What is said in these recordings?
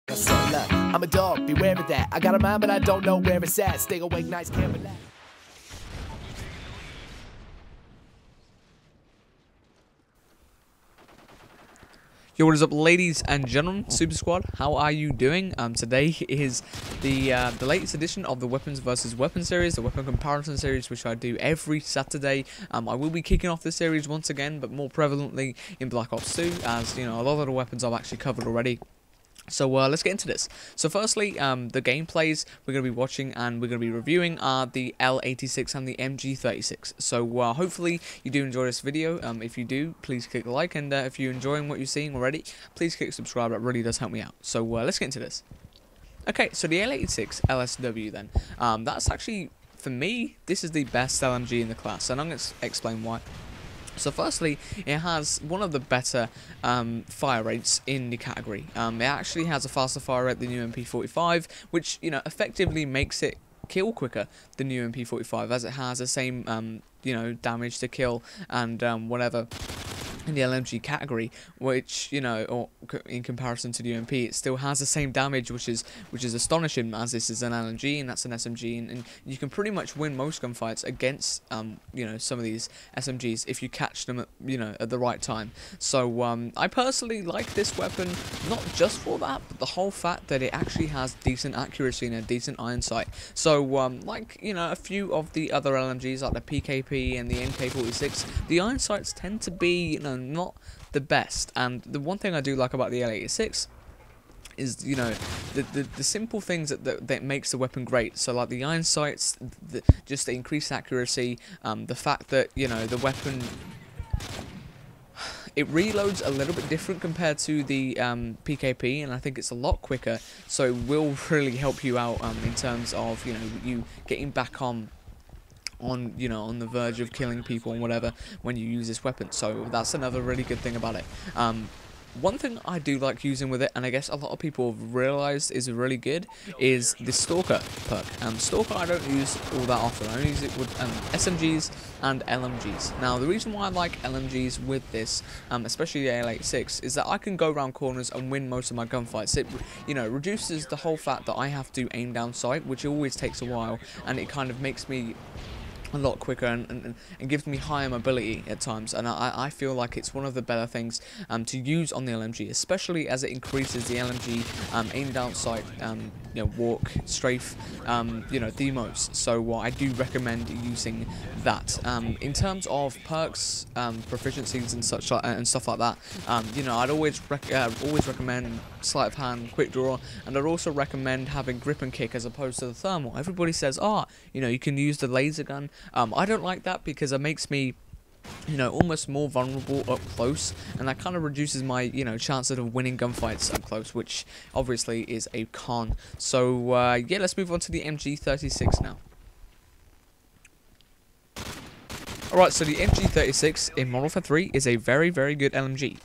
So look, I'm a dog, beware of that. I got a mind, but I don't know where it's at. Stay awake, nights can't relax. Yo, what is up, ladies and gentlemen? Super Squad, how are you doing? Today is the latest edition of the Weapons vs. Weapons series, the Weapon Comparison series, which I do every Saturday. I will be kicking off this series once again, but more prevalently in Black Ops 2, as you know, a lot of the weapons I've actually covered already. So let's get into this. So firstly, the gameplays we're going to be watching and we're going to be reviewing are the L86 and the MG36. So hopefully you do enjoy this video. If you do, please click like, and if you're enjoying what you're seeing already, please click subscribe. That really does help me out. So let's get into this. Okay, so the L86 LSW then. That's actually, for me, this is the best LMG in the class, and I'm going to explain why. So firstly, it has one of the better fire rates in the category. It actually has a faster fire rate than the new MP45, which, you know, effectively makes it kill quicker than the new MP45, as it has the same, you know, damage to kill and whatever in the LMG category, which, you know, or in comparison to the UMP, it still has the same damage, which is astonishing, as this is an LMG and that's an SMG, and you can pretty much win most gunfights against you know, some of these SMGs if you catch them at, you know, at the right time. So I personally like this weapon, not just for that, but the whole fact that it actually has decent accuracy and a decent iron sight. So like, you know, a few of the other LMGs like the PKP and the MK46, the iron sights tend to be, you know, not the best. And the one thing I do like about the L86 is, you know, the simple things that makes the weapon great. So like the iron sights, just the increased accuracy, the fact that, you know, the weapon, it reloads a little bit different compared to the PKP, and I think it's a lot quicker, so it will really help you out in terms of, you know, you getting back on, you know, on the verge of killing people and whatever when you use this weapon. So that's another really good thing about it. One thing I do like using with it, and I guess a lot of people have realised is really good, is the Stalker perk. Stalker I don't use all that often. I only use it with SMGs and LMGs. Now the reason why I like LMGs with this, especially the L86, is that I can go around corners and win most of my gunfights. It, you know, reduces the whole fact that I have to aim down sight, which always takes a while, and it kind of makes me a lot quicker and gives me higher mobility at times, and I feel like it's one of the better things to use on the LMG, especially as it increases the LMG aim down sight, you know, walk, strafe, you know, the most. So I do recommend using that. In terms of perks, proficiencies and such and stuff like that, you know, I'd always recommend sleight of hand, quick draw, and I'd also recommend having grip and kick as opposed to the thermal. Everybody says, oh, you know, you can use the laser gun. I don't like that because it makes me, you know, almost more vulnerable up close, and that kind of reduces my, you know, chances of winning gunfights up close, which obviously is a con. So yeah, let's move on to the MG36 now. Alright, so the MG36 in Modern Warfare 3 is a very, very good LMG.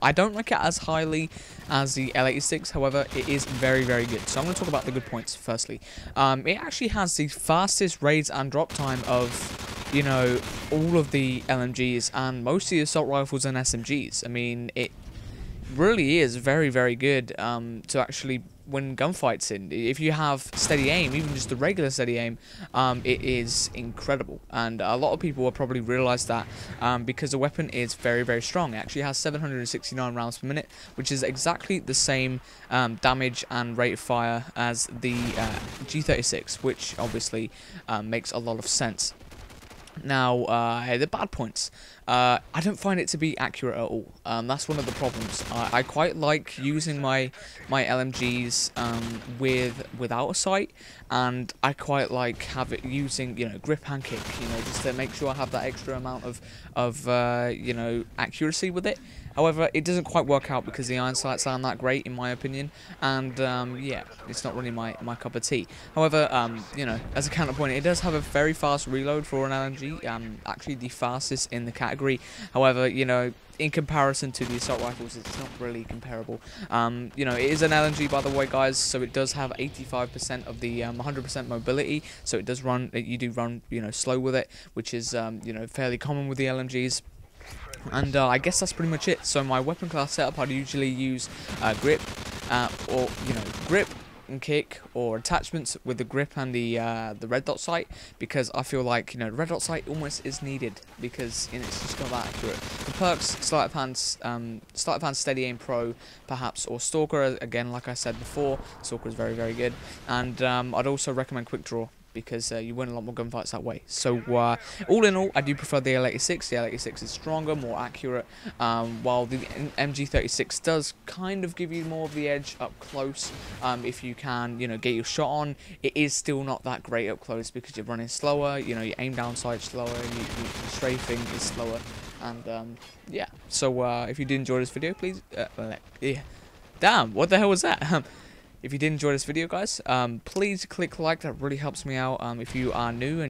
I don't like it as highly as the L86, however, it is very, very good. So I'm going to talk about the good points firstly. It actually has the fastest raids and drop time of, you know, all of the LMGs and most of the assault rifles and SMGs. I mean, it really is very, very good to actually win gunfights in. If you have steady aim, even just the regular steady aim, it is incredible, and a lot of people will probably realize that because the weapon is very, very strong. It actually has 769 rounds per minute, which is exactly the same damage and rate of fire as the G36, which obviously makes a lot of sense. Now, the bad points. I don't find it to be accurate at all. That's one of the problems. I quite like using my LMGs without a sight, and I quite like using, you know, grip and kick, you know, just to make sure I have that extra amount of you know, accuracy with it. However, it doesn't quite work out because the iron sights aren't that great, in my opinion, and yeah, it's not really my cup of tea. However, you know, as a counterpoint, it does have a very fast reload for an LMG, actually the fastest in the category. However, you know, in comparison to the assault rifles, it's not really comparable. You know, it is an LMG, by the way, guys, so it does have 85% of the 100% mobility, so it does run, you do run, you know, slow with it, which is, you know, fairly common with the LMGs. And I guess that's pretty much it. So my weapon class setup, I'd usually use grip, or grip and kick, or attachments with the grip and the red dot sight, because I feel like the red dot sight almost is needed, because it's just not that accurate. The perks: sleight of hand, steady aim pro, perhaps, or stalker. Again, like I said before, stalker is very, very good, and I'd also recommend quick draw, because you win a lot more gunfights that way. So all in all, I do prefer the L86. The L86 is stronger, more accurate, while the MG36 does kind of give you more of the edge up close. If you can, get your shot on, it is still not that great up close, because you're running slower, your aim down sight slower, and your strafing is slower. And yeah, so if you did enjoy this video, please, yeah, damn, what the hell was that? If you did enjoy this video, guys, please click like. That really helps me out. If you are new and